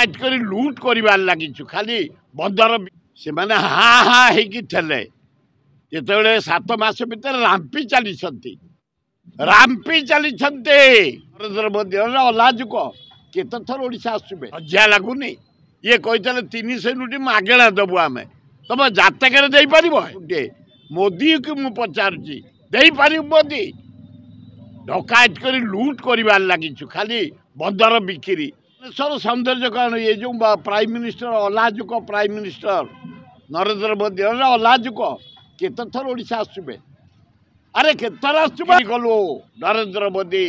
डकायत कर लुट कर लगी खाली बंदर से मैंने हाँ हाँ होते जिते 7 मास भितर रांपी चली नरेंद्र मोदी अलाजुक केत थर ओडिशा आसुबे लज्जा लगुनि ये कहते 300 यूनिट मागेणा दबु आम तुम जातक मोदी की मुझे पचारुची मोदी डकायत कर लुट कर लगी खाली बंदर बिक्री सर सौंदर्य कारण ये जो प्राइम मिनिस्टर अलाजुक प्राइम मिनिस्टर नरेंद्र मोदी अलाजुक केत थर ओडिशा आसुबे अरे केतर गलु नरेंद्र मोदी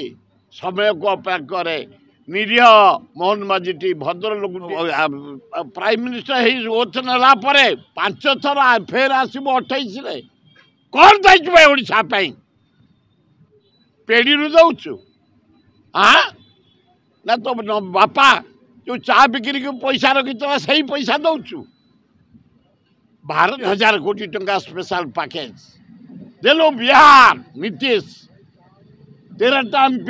समय को अपेक्षा करे निरीह मोहन माझी भद्र लोक प्राइम मिनिस्टर ओथ नाला 5 थर फेर आसब 28 कौन दायित्व ओडिशा पेड़ी दौचु हाँ ना तो बापा जो चा बिक्री को पैसा रखी से ही पैसा दौचु 12,000 कोटी टंका स्पेशल पैकेज देलो बिहार नीतीश 13टा MP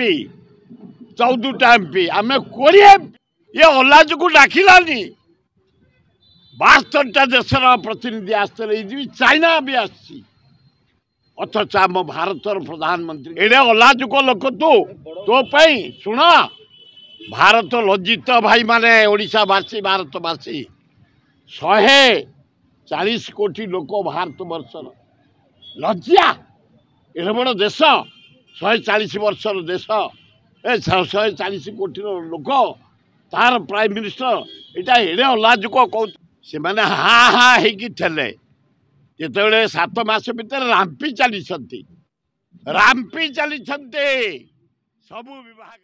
14टा MP आम कोड़े ये अलाजु को डाकिलानी 72टा देशर प्रतिनिधि आसते चाइना भी आसी अथच आम भारतर प्रधानमंत्री एडे अलाजुक लोक तो शुण भारत लज्जित भाई माने ओडिशावासी भारतवासी 140 कोटी लोक भारत वर्षर लज्जा एड बड़ देश 140 वर्षर देश 140 कोटी लोक तार प्राइम मिनिस्टर यहाँ एडे अलाजुक कौ से मैंने हाँ हाँ होते जिते 7 मास भितर रांपी चली सब विभाग।